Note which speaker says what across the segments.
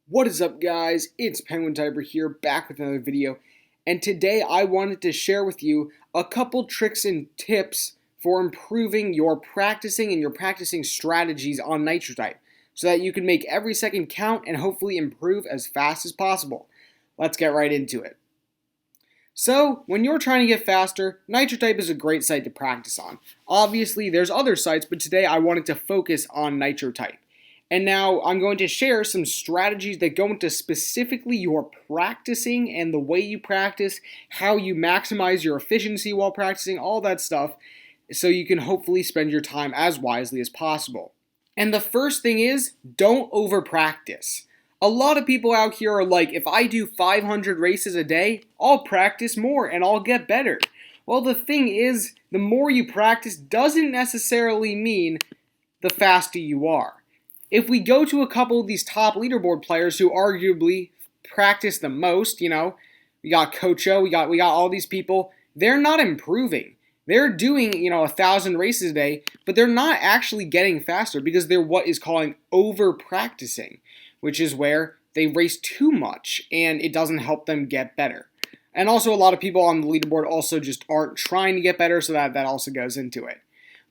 Speaker 1: What is up, guys? It's Penguin Typer here, back with another video, and today I wanted to share with you a couple tricks and tips for improving your practicing and your practicing strategies on Nitro Type, so that you can make every second count and hopefully improve as fast as possible. Let's get right into it. So, when you're trying to get faster, Nitro Type is a great site to practice on. Obviously, there's other sites, but today I wanted to focus on Nitro Type. And now I'm going to share some strategies that go into specifically your practicing and the way you practice, how you maximize your efficiency while practicing, all that stuff, so you can hopefully spend your time as wisely as possible. And the first thing is, don't over practice. A lot of people out here are like, if I do 500 races a day, I'll practice more and I'll get better. Well, the thing is, the more you practice doesn't necessarily mean the faster you are. If we go to a couple of these top leaderboard players who arguably practice the most, we got Cocho, we got all these people, they're not improving. They're doing, 1,000 races a day, but they're not actually getting faster because they're what is calling over practicing, which is where they race too much and it doesn't help them get better. And also a lot of people on the leaderboard also just aren't trying to get better, so that also goes into it.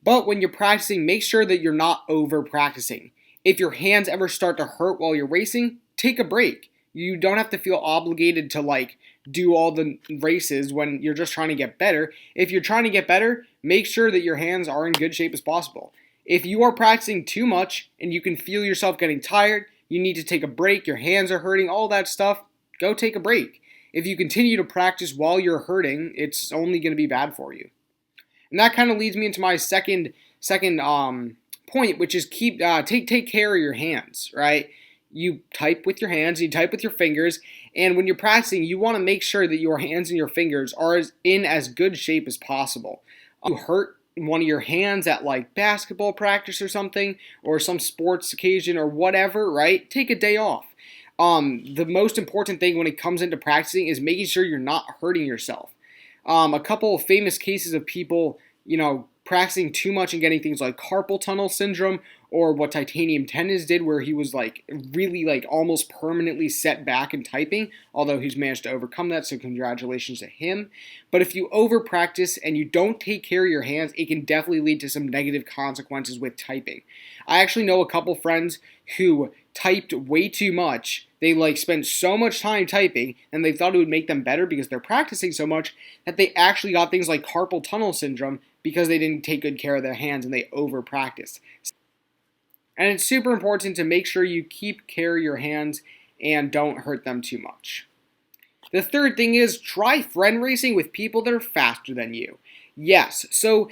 Speaker 1: But when you're practicing, make sure that you're not over practicing. If your hands ever start to hurt while you're racing, take a break. You don't have to feel obligated to do all the races when you're just trying to get better. If you're trying to get better, make sure that your hands are in good shape as possible. If you are practicing too much and you can feel yourself getting tired, you need to take a break, your hands are hurting, all that stuff, go take a break. If you continue to practice while you're hurting, it's only going to be bad for you. And that kind of leads me into my second point, which is take care of your hands, right? You type with your hands, you type with your fingers, and when you're practicing, you want to make sure that your hands and your fingers are in as good shape as possible. You hurt one of your hands at basketball practice or something, or some sports occasion or whatever, right? Take a day off. The most important thing when it comes into practicing is making sure you're not hurting yourself. A couple of famous cases of people, practicing too much and getting things like carpal tunnel syndrome, or what Titanium Tennis did, where he was really almost permanently set back in typing, although he's managed to overcome that, so congratulations to him. But if you over practice and you don't take care of your hands, it can definitely lead to some negative consequences with typing. I actually know a couple friends who typed way too much. They spent so much time typing, and they thought it would make them better because they're practicing so much, that they actually got things like carpal tunnel syndrome because they didn't take good care of their hands and they over practiced. And it's super important to make sure you keep care of your hands and don't hurt them too much. The third thing is, try friend racing with people that are faster than you. Yes, so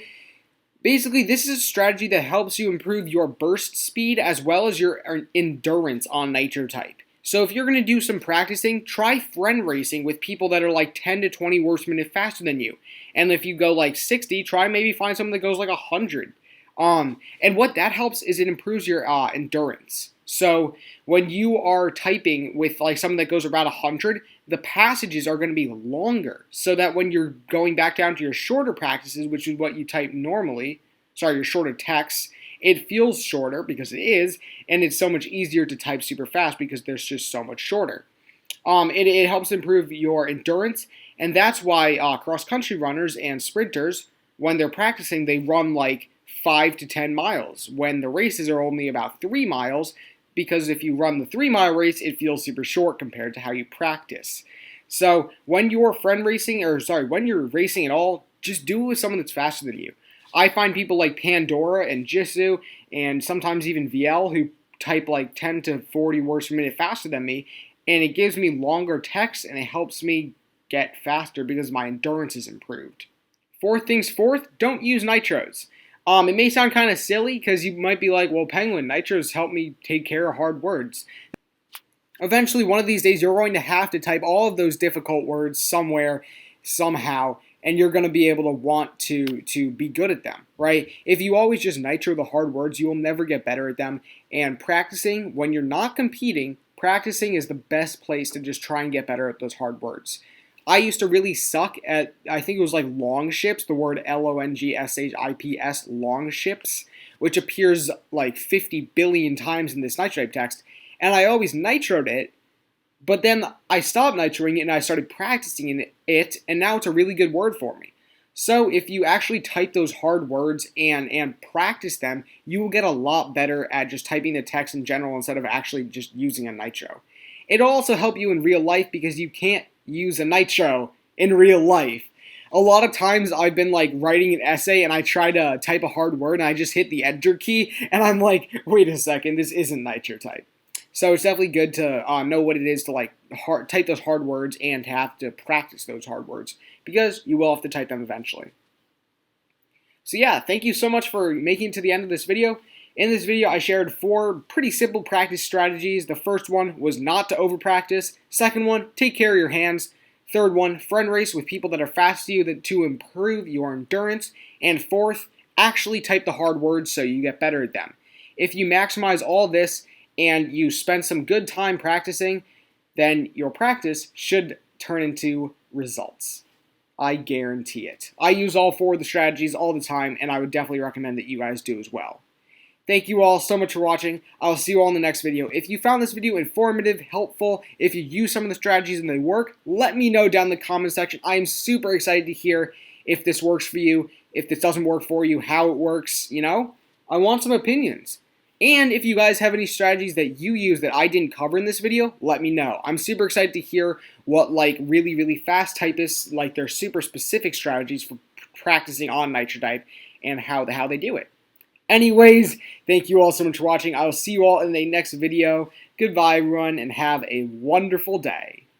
Speaker 1: basically, this is a strategy that helps you improve your burst speed as well as your endurance on Nitro Type. So if you're going to do some practicing, try friend racing with people that are 10 to 20 words per minute faster than you. And if you go 60, try maybe find someone that goes 100. And what that helps is it improves your endurance. So when you are typing with someone that goes around 100, the passages are going to be longer, so that when you're going back down to your shorter practices, which is what you type normally, your shorter texts, it feels shorter because it is, and it's so much easier to type super fast because there's just so much shorter. It helps improve your endurance, and that's why cross-country runners and sprinters, when they're practicing, they run 5 to 10 miles, when the races are only about 3 miles, because if you run the 3-mile race, it feels super short compared to how you practice. So when you're when you're racing at all, just do it with someone that's faster than you. I find people like Pandora and Jisoo, and sometimes even VL, who type 10 to 40 words per minute faster than me, and it gives me longer text, and it helps me get faster because my endurance is improved. Fourth things fourth, don't use nitros. It may sound kind of silly because you might be like, well, Penguin, nitros help me take care of hard words. Eventually, one of these days, you're going to have to type all of those difficult words somewhere, somehow, and you're going to be able to want to be good at them, right? If you always just nitro the hard words, you will never get better at them. And practicing, when you're not competing, practicing is the best place to just try and get better at those hard words. I used to really suck at, I think it was long ships, the word LONGSHIPS, long ships, which appears 50 billion times in this Nitro Type text. and I always nitroed it, but then I stopped nitroing it and I started practicing it, and now it's a really good word for me. So if you actually type those hard words and practice them, you will get a lot better at just typing the text in general instead of actually just using a nitro. It'll also help you in real life because you can't use a nitro in real life. A lot of times I've been like writing an essay and I try to type a hard word and I just hit the enter key and I'm like, wait a second, this isn't nitro type. So it's definitely good to know what it is to like type those hard words and have to practice those hard words because you will have to type them eventually. So yeah, thank you so much for making it to the end of this video. In this video, I shared 4 pretty simple practice strategies. The first one was not to over-practice. Second one, take care of your hands. Third one, friend race with people that are fast to you to improve your endurance. And fourth, actually type the hard words so you get better at them. If you maximize all this and you spend some good time practicing, then your practice should turn into results. I guarantee it. I use all 4 of the strategies all the time, and I would definitely recommend that you guys do as well. Thank you all so much for watching. I'll see you all in the next video. If you found this video informative, helpful, if you use some of the strategies and they work, let me know down in the comment section. I am super excited to hear if this works for you, if this doesn't work for you, how it works, you know? I want some opinions. And if you guys have any strategies that you use that I didn't cover in this video, let me know. I'm super excited to hear what like really fast typists, like their super specific strategies for practicing on nitro type and how they do it. Anyways, thank you all so much for watching. I will see you all in the next video. Goodbye, everyone, and have a wonderful day.